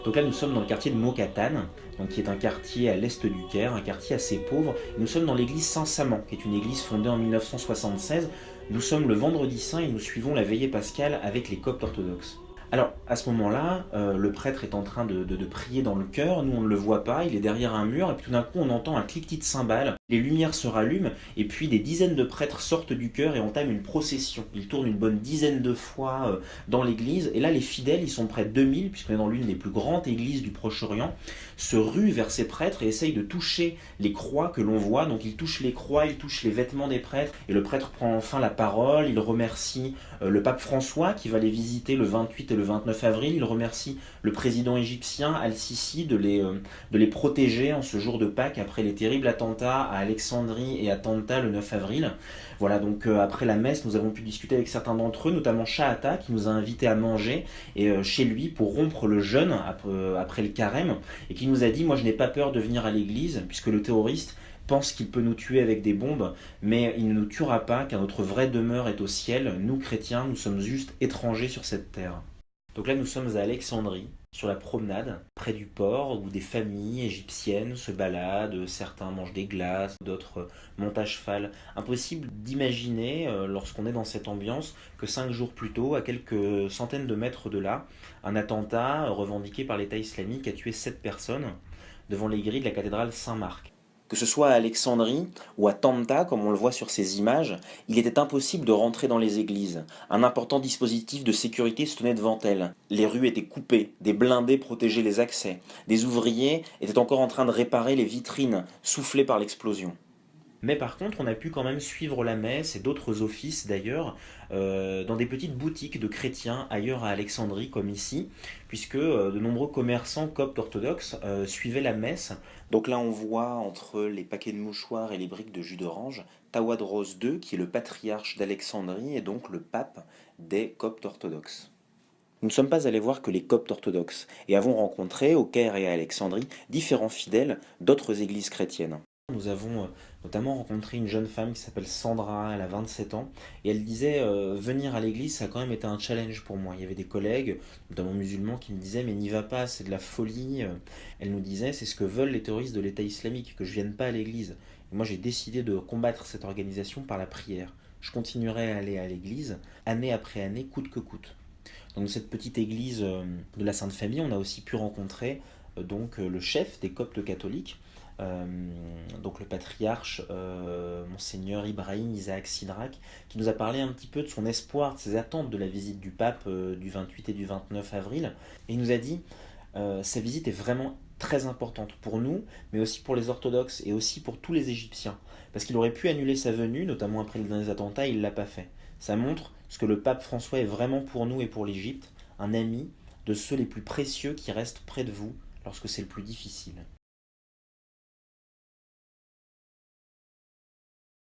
Donc là, nous sommes dans le quartier de Mokatane, donc qui est un quartier à l'est du Caire, un quartier assez pauvre. Nous sommes dans l'église Saint-Saman, qui est une église fondée en 1976. Nous sommes le vendredi saint et nous suivons la veillée pascale avec les coptes orthodoxes. Alors, à ce moment-là, le prêtre est en train de prier dans le chœur, nous on ne le voit pas, il est derrière un mur, et puis tout d'un coup on entend un cliquetis de cymbales, les lumières se rallument, et puis des dizaines de prêtres sortent du chœur et entament une procession. Ils tournent une bonne dizaine de fois dans l'église, et là les fidèles, ils sont près de 2000, puisqu'on est dans l'une des plus grandes églises du Proche-Orient, se ruent vers ces prêtres et essayent de toucher les croix que l'on voit. Donc ils touchent les croix, ils touchent les vêtements des prêtres, et le prêtre prend enfin la parole, il remercie le pape François qui va les visiter le 28 et le 29 avril, il remercie le président égyptien Al-Sisi de les protéger en ce jour de Pâques après les terribles attentats à Alexandrie et à Tanta le 9 avril. Voilà, donc après la messe, nous avons pu discuter avec certains d'entre eux, notamment Shahata qui nous a invités à manger chez lui pour rompre le jeûne après le carême et qui nous a dit: moi je n'ai pas peur de venir à l'église puisque le terroriste pense qu'il peut nous tuer avec des bombes, mais il ne nous tuera pas car notre vraie demeure est au ciel. Nous chrétiens, nous sommes juste étrangers sur cette terre. Donc là nous sommes à Alexandrie, sur la promenade, près du port, où des familles égyptiennes se baladent, certains mangent des glaces, d'autres montent à cheval. Impossible d'imaginer, lorsqu'on est dans cette ambiance, que 5 jours plus tôt, à quelques centaines de mètres de là, un attentat revendiqué par l'État islamique a tué 7 personnes devant les grilles de la cathédrale Saint-Marc. Que ce soit à Alexandrie ou à Tanta, comme on le voit sur ces images, il était impossible de rentrer dans les églises. Un important dispositif de sécurité se tenait devant elles. Les rues étaient coupées, des blindés protégeaient les accès. Des ouvriers étaient encore en train de réparer les vitrines soufflées par l'explosion. Mais par contre, on a pu quand même suivre la messe et d'autres offices d'ailleurs dans des petites boutiques de chrétiens ailleurs à Alexandrie comme ici, puisque de nombreux commerçants coptes orthodoxes suivaient la messe. Donc là, on voit entre les paquets de mouchoirs et les briques de jus d'orange Tawadros II, qui est le patriarche d'Alexandrie et donc le pape des coptes orthodoxes. Nous ne sommes pas allés voir que les coptes orthodoxes et avons rencontré au Caire et à Alexandrie différents fidèles d'autres églises chrétiennes. Nous avons notamment rencontré une jeune femme qui s'appelle Sandra, elle a 27 ans, et elle disait venir à l'église, ça a quand même été un challenge pour moi. Il y avait des collègues, notamment musulmans, qui me disaient mais n'y va pas, c'est de la folie. Elle nous disait c'est ce que veulent les terroristes de l'État islamique, que je vienne pas à l'église. Et moi j'ai décidé de combattre cette organisation par la prière. Je continuerai à aller à l'église, année après année, coûte que coûte. Donc dans cette petite église de la Sainte Famille, on a aussi pu rencontrer le chef des coptes catholiques, euh, donc le patriarche Monseigneur Ibrahim Isaac Sidrak, qui nous a parlé un petit peu de son espoir, de ses attentes de la visite du pape du 28 et du 29 avril. Et il nous a dit sa visite est vraiment très importante pour nous, mais aussi pour les orthodoxes et aussi pour tous les Égyptiens. Parce qu'il aurait pu annuler sa venue, notamment après les derniers attentats, et il ne l'a pas fait. Ça montre ce que le pape François est vraiment pour nous et pour l'Égypte, un ami de ceux les plus précieux qui restent près de vous lorsque c'est le plus difficile.